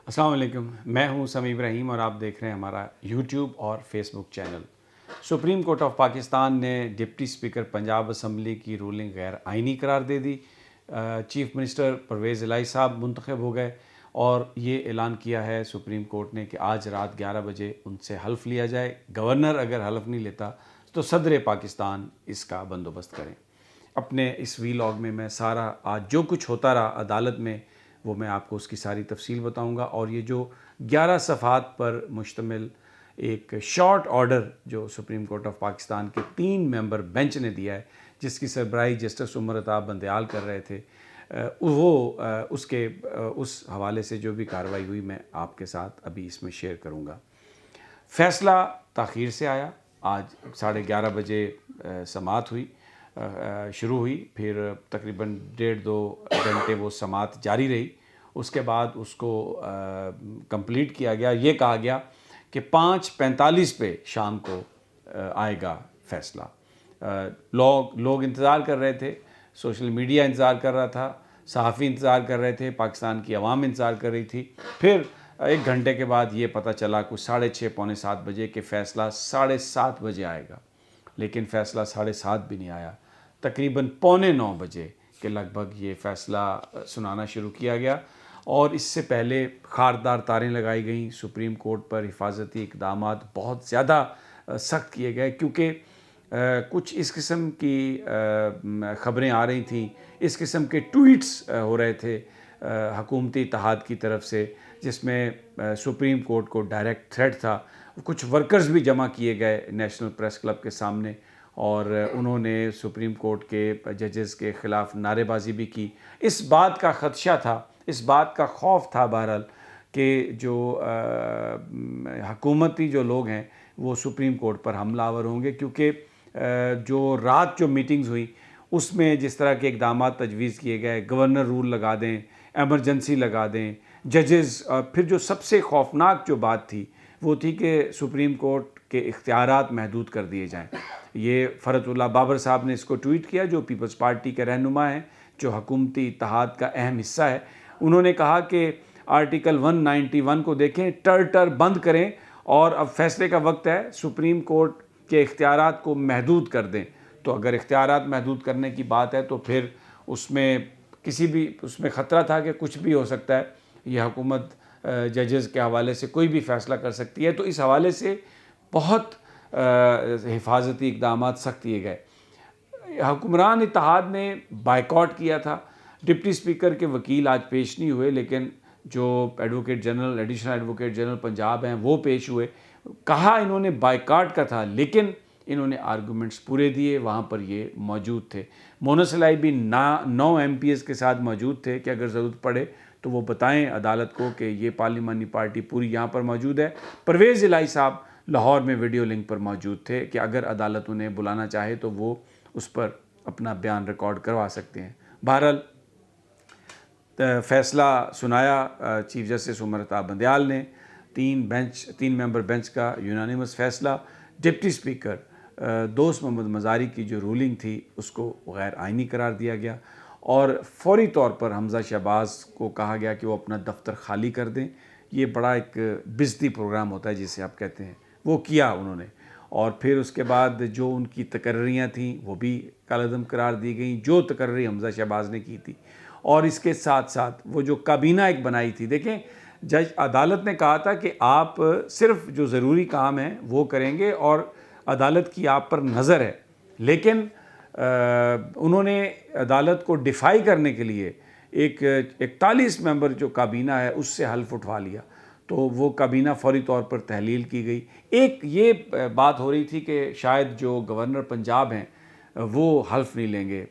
السلام علیکم، میں ہوں سمیع ابراہیم اور آپ دیکھ رہے ہیں ہمارا یوٹیوب اور Facebook channel. Supreme Court of Pakistan نے ڈپٹی اسپیکر پنجاب اسمبلی کی رولنگ غیر آئینی قرار دے دی۔ چیف منسٹر پرویز الہی صاحب منتخب ہو گئے اور یہ اعلان کیا ہے سپریم کورٹ نے کہ آج رات 11 بجے ان سے حلف لیا جائے۔ گورنر اگر حلف نہیں لیتا تو صدر پاکستان اس کا بندوبست کریں۔ اپنے اس ویلاگ میں سارا آج جو کچھ ہوتا رہا عدالت میں وہ میں آپ کو اس کی ساری تفصیل بتاؤں گا، اور یہ جو 11 صفحات پر مشتمل ایک شارٹ آرڈر جو سپریم کورٹ آف پاکستان کے 3 ممبر بینچ نے دیا ہے، جس کی سربراہی جسٹس عمر عطا بندیال کر رہے تھے، وہ اس حوالے سے جو بھی کارروائی ہوئی میں آپ کے ساتھ ابھی اس میں شیئر کروں گا۔ فیصلہ تاخیر سے آیا، آج 11:30 بجے سماعت شروع ہوئی، پھر تقریباً 1.5-2 گھنٹے وہ سماعت جاری رہی۔ اس کے بعد اس کو کمپلیٹ کیا گیا۔ یہ کہا گیا کہ 5:45 پہ شام کو آئے گا فیصلہ۔ لوگ انتظار کر رہے تھے، سوشل میڈیا انتظار کر رہا تھا، صحافی انتظار کر رہے تھے، پاکستان کی عوام انتظار کر رہی تھی۔ پھر 1 گھنٹے کے بعد یہ پتہ چلا کچھ 6:30 پونے 7 بجے کہ فیصلہ 7:30 بجے آئے گا، لیکن فیصلہ 7:30 بھی نہیں آیا۔ تقریباً 8:45 بجے کے لگ بھگ یہ فیصلہ سنانا شروع کیا گیا، اور اس سے پہلے خاردار تاریں لگائی گئیں۔ سپریم کورٹ پر حفاظتی اقدامات بہت زیادہ سخت کیے گئے، کیونکہ کچھ اس قسم کی خبریں آ رہی تھیں، اس قسم کے ٹویٹس ہو رہے تھے حکومتی اتحاد کی طرف سے، جس میں سپریم کورٹ کو ڈائریکٹ تھریٹ تھا۔ کچھ ورکرز بھی جمع کیے گئے نیشنل پریس کلب کے سامنے، اور انہوں نے سپریم کورٹ کے ججز کے خلاف نعرے بازی بھی کی۔ اس بات کا خدشہ تھا، اس بات کا خوف تھا بہرحال کہ جو حکومتی جو لوگ ہیں وہ سپریم کورٹ پر حملہ آور ہوں گے، کیونکہ جو رات جو میٹنگز ہوئی اس میں جس طرح کے اقدامات تجویز کیے گئے، گورنر رول لگا دیں، ایمرجنسی لگا دیں، ججز، پھر جو سب سے خوفناک جو بات تھی وہ تھی کہ سپریم کورٹ کے اختیارات محدود کر دیے جائیں۔ یہ فرحت اللہ بابر صاحب نے اس کو ٹویٹ کیا، جو پیپلز پارٹی کے رہنما ہیں، جو حکومتی اتحاد کا اہم حصہ ہے۔ انہوں نے کہا کہ آرٹیکل 191 کو دیکھیں، ٹر بند کریں، اور اب فیصلے کا وقت ہے، سپریم کورٹ کے اختیارات کو محدود کر دیں۔ تو اگر اختیارات محدود کرنے کی بات ہے تو پھر اس میں اس میں خطرہ تھا کہ کچھ بھی ہو سکتا ہے، یہ حکومت ججز کے حوالے سے کوئی بھی فیصلہ کر سکتی ہے۔ تو اس حوالے سے بہت حفاظتی اقدامات سخت کیے گئے۔ حکمران اتحاد نے بائیکاٹ کیا تھا۔ ڈپٹی اسپیکر کے وکیل آج پیش نہیں ہوئے، لیکن جو ایڈیشنل ایڈوکیٹ جنرل پنجاب ہیں وہ پیش ہوئے۔ کہا انہوں نے بائیکاٹ کا تھا، لیکن انہوں نے آرگومنٹس پورے دیے، وہاں پر یہ موجود تھے۔ مونس الہی بھی 9 MPs کے ساتھ موجود تھے کہ اگر ضرورت پڑے تو وہ بتائیں عدالت کو کہ یہ پارلیمانی پارٹی پوری یہاں پر موجود ہے۔ پرویز الہی صاحب لاہور میں ویڈیو لنک پر موجود تھے کہ اگر عدالت انہیں بلانا چاہے تو وہ اس پر اپنا بیان ریکارڈ کروا سکتے ہیں۔ بہرحال فیصلہ سنایا چیف جسٹس عمر عطا بندیال نے، 3 ممبر بینچ کا یونانیمس فیصلہ۔ ڈپٹی اسپیکر دوست محمد مزاری کی جو رولنگ تھی اس کو غیر آئینی قرار دیا گیا، اور فوری طور پر حمزہ شہباز کو کہا گیا کہ وہ اپنا دفتر خالی کر دیں۔ یہ بڑا ایک بزدلی پروگرام ہوتا ہے جسے آپ کہتے ہیں، وہ کیا انہوں نے، اور پھر اس کے بعد جو ان کی تقرریاں تھیں وہ بھی کالعدم قرار دی گئیں، جو تقرری حمزہ شہباز نے کی تھی۔ اور اس کے ساتھ ساتھ وہ جو کابینہ ایک بنائی تھی، دیکھیں عدالت نے کہا تھا کہ آپ صرف جو ضروری کام ہیں وہ کریں گے اور عدالت کی آپ پر نظر ہے، لیکن انہوں نے عدالت کو ڈیفائی کرنے کے لیے ایک 41 ممبر جو کابینہ ہے اس سے حلف اٹھوا لیا، تو وہ کابینہ فوری طور پر تحلیل کی گئی۔ ایک یہ بات ہو رہی تھی کہ شاید جو گورنر پنجاب ہیں وہ حلف نہیں لیں گے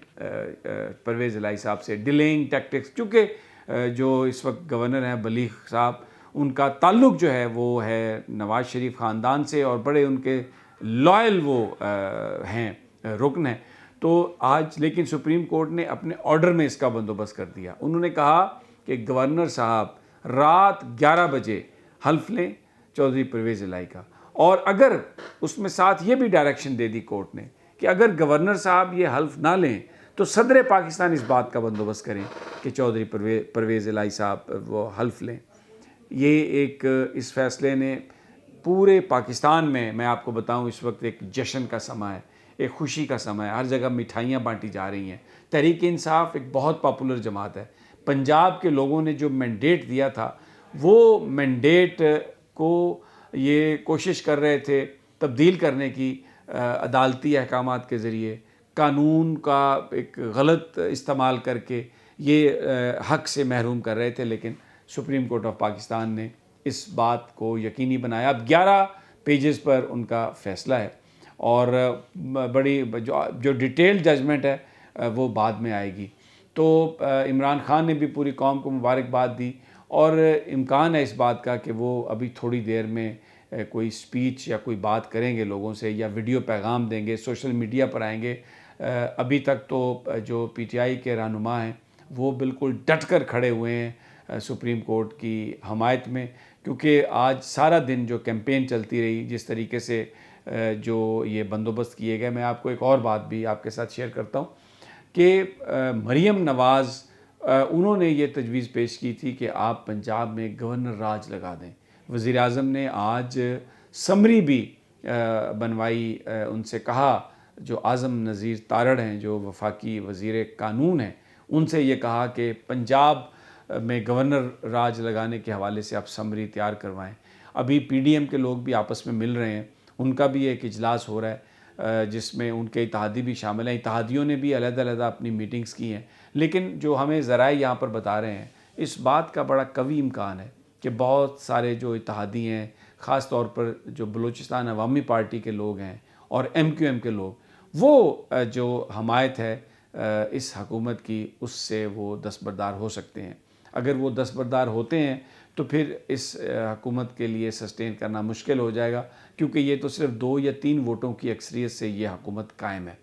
پرویز الہی صاحب سے، ڈیلینگ ٹیکٹکس، کیونکہ جو اس وقت گورنر ہیں بلیغ صاحب، ان کا تعلق جو ہے وہ ہے نواز شریف خاندان سے، اور بڑے ان کے لائل وہ ہیں، رکن ہیں۔ تو آج لیکن سپریم کورٹ نے اپنے آرڈر میں اس کا بندوبست کر دیا۔ انہوں نے کہا کہ گورنر صاحب رات 11 بجے حلف لیں چودھری پرویز الہی کا، اور اگر اس میں ساتھ یہ بھی ڈائریکشن دے دی کورٹ نے کہ اگر گورنر صاحب یہ حلف نہ لیں تو صدر پاکستان اس بات کا بندوبست کریں کہ چودھری پرویز الہی صاحب وہ حلف لیں۔ یہ ایک اس فیصلے نے پورے پاکستان میں آپ کو بتاؤں اس وقت ایک جشن کا سماں ہے، ایک خوشی کا سماں ہے، ہر جگہ مٹھائیاں بانٹی جا رہی ہیں۔ تحریک انصاف ایک بہت پاپولر جماعت ہے۔ پنجاب کے لوگوں نے جو مینڈیٹ دیا تھا وہ مینڈیٹ کو یہ کوشش کر رہے تھے تبدیل کرنے کی، عدالتی احکامات کے ذریعے قانون کا ایک غلط استعمال کر کے یہ حق سے محروم کر رہے تھے، لیکن سپریم کورٹ آف پاکستان نے اس بات کو یقینی بنایا۔ اب 11 پیجز پر ان کا فیصلہ ہے اور بڑی جو ڈیٹیل ججمنٹ ہے وہ بعد میں آئے گی۔ تو عمران خان نے بھی پوری قوم کو مبارکباد دی اور امکان ہے اس بات کا کہ وہ ابھی تھوڑی دیر میں کوئی سپیچ یا کوئی بات کریں گے لوگوں سے، یا ویڈیو پیغام دیں گے، سوشل میڈیا پر آئیں گے۔ ابھی تک تو جو پی ٹی آئی کے رہنما ہیں وہ بالکل ڈٹ کر کھڑے ہوئے ہیں سپریم کورٹ کی حمایت میں، کیونکہ آج سارا دن جو کیمپین چلتی رہی، جس طریقے سے جو یہ بندوبست کیے گئے۔ میں آپ کو ایک اور بات بھی آپ کے ساتھ شیئر کرتا ہوں کہ مریم نواز انہوں نے یہ تجویز پیش کی تھی کہ آپ پنجاب میں گورنر راج لگا دیں۔ وزیر اعظم نے آج سمری بھی بنوائی، ان سے کہا، جو اعظم نذیر تارڑ ہیں جو وفاقی وزیر قانون ہیں، ان سے یہ کہا کہ پنجاب میں گورنر راج لگانے کے حوالے سے آپ سمری تیار کروائیں۔ ابھی پی ڈی ایم کے لوگ بھی آپس میں مل رہے ہیں، ان کا بھی ایک اجلاس ہو رہا ہے جس میں ان کے اتحادی بھی شامل ہیں۔ اتحادیوں نے بھی علیحدہ علیحدہ اپنی میٹنگز کی ہیں، لیکن جو ہمیں ذرائع یہاں پر بتا رہے ہیں، اس بات کا بڑا قوی امکان ہے کہ بہت سارے جو اتحادی ہیں، خاص طور پر جو بلوچستان عوامی پارٹی کے لوگ ہیں اور ایم کیو ایم کے لوگ، وہ جو حمایت ہے اس حکومت کی، اس سے وہ دستبردار ہو سکتے ہیں۔ اگر وہ دستبردار ہوتے ہیں تو پھر اس حکومت کے لیے سسٹین کرنا مشکل ہو جائے گا، کیونکہ یہ تو صرف 2 یا 3 ووٹوں کی اکثریت سے یہ حکومت قائم ہے،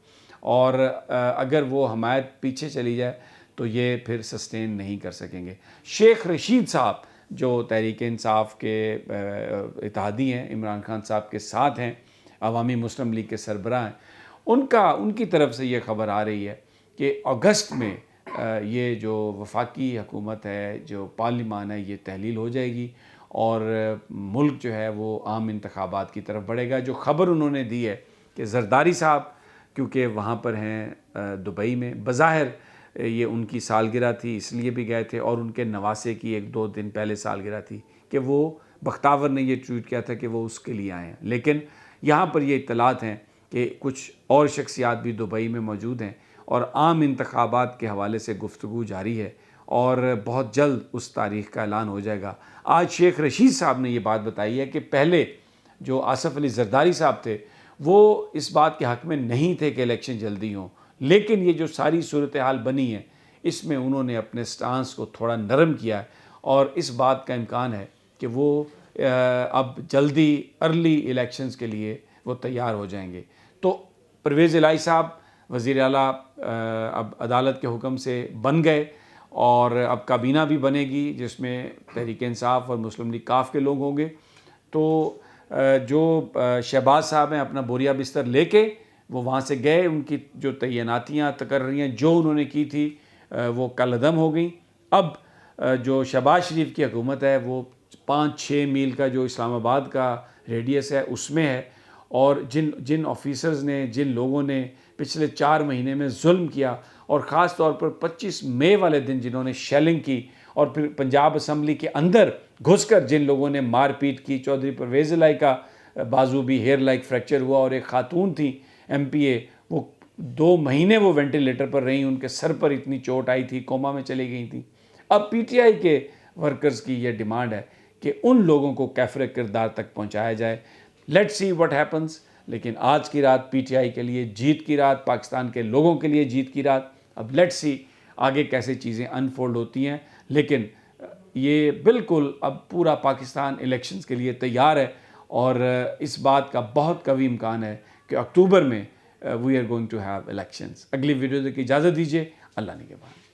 اور اگر وہ حمایت پیچھے چلی جائے تو یہ پھر سسٹین نہیں کر سکیں گے۔ شیخ رشید صاحب جو تحریک انصاف کے اتحادی ہیں، عمران خان صاحب کے ساتھ ہیں، عوامی مسلم لیگ کے سربراہ ہیں، ان کی طرف سے یہ خبر آ رہی ہے کہ اگست میں یہ جو وفاقی حکومت ہے، جو پارلیمان ہے، یہ تحلیل ہو جائے گی اور ملک جو ہے وہ عام انتخابات کی طرف بڑھے گا۔ جو خبر انہوں نے دی ہے کہ زرداری صاحب کیونکہ وہاں پر ہیں دبئی میں، بظاہر یہ ان کی سالگرہ تھی اس لیے بھی گئے تھے، اور ان کے نواسے کی 1-2 دن پہلے سالگرہ تھی، کہ وہ بختاور نے یہ ٹویٹ کیا تھا کہ وہ اس کے لیے آئے ہیں، لیکن یہاں پر یہ اطلاعات ہیں کہ کچھ اور شخصیات بھی دبئی میں موجود ہیں اور عام انتخابات کے حوالے سے گفتگو جاری ہے، اور بہت جلد اس تاریخ کا اعلان ہو جائے گا۔ آج شیخ رشید صاحب نے یہ بات بتائی ہے کہ پہلے جو آصف علی زرداری صاحب تھے وہ اس بات کے حق میں نہیں تھے کہ الیکشن جلدی ہوں، لیکن یہ جو ساری صورتحال بنی ہے اس میں انہوں نے اپنے سٹانس کو تھوڑا نرم کیا ہے، اور اس بات کا امکان ہے کہ وہ اب جلدی ارلی الیکشنز کے لیے وہ تیار ہو جائیں گے۔ تو پرویز الہی صاحب وزیر اعلیٰ اب عدالت کے حکم سے بن گئے، اور اب کابینہ بھی بنے گی جس میں تحریک انصاف اور مسلم لیگ کاف کے لوگ ہوں گے۔ تو جو شہباز صاحب ہیں اپنا بوریا بستر لے کے وہ وہاں سے گئے، ان کی جو تعیناتیاں تقرریاں جو انہوں نے کی تھی وہ کل عدم ہو گئیں۔ اب جو شہباز شریف کی حکومت ہے وہ 5-6 میل کا جو اسلام آباد کا ریڈیس ہے اس میں ہے، اور جن آفیسرز نے، جن لوگوں نے پچھلے 4 مہینے میں ظلم کیا، اور خاص طور پر 25 مئی والے دن جنہوں نے شیلنگ کی، اور پھر پنجاب اسمبلی کے اندر گھس کر جن لوگوں نے مار پیٹ کی، چودھری پرویز الہی کا بازو بھی ہیئر لائک فریکچر ہوا، اور ایک خاتون تھی ایم پی اے، وہ 2 مہینے وہ وینٹیلیٹر پر رہیں، ان کے سر پر اتنی چوٹ آئی تھی، کوما میں چلی گئی تھیں۔ اب پی ٹی آئی کے ورکرز کی یہ ڈیمانڈ ہے کہ ان لوگوں کو کیفر کردار تک پہنچایا جائے۔ لیٹ سی واٹ ہیپنز، لیکن آج کی رات پی ٹی آئی کے لیے جیت کی رات، پاکستان کے لوگوں کے لیے جیت کی رات۔ اب لیٹ سی آگے کیسے چیزیں انفولڈ ہوتی ہیں، لیکن یہ بالکل اب پورا پاکستان الیکشنز کے لیے تیار ہے، اور اس بات کا بہت قوی امکان ہے کہ اکتوبر میں we are going to have elections. اگلی ویڈیو تک اجازت دیجیے، اللہ نگہبان۔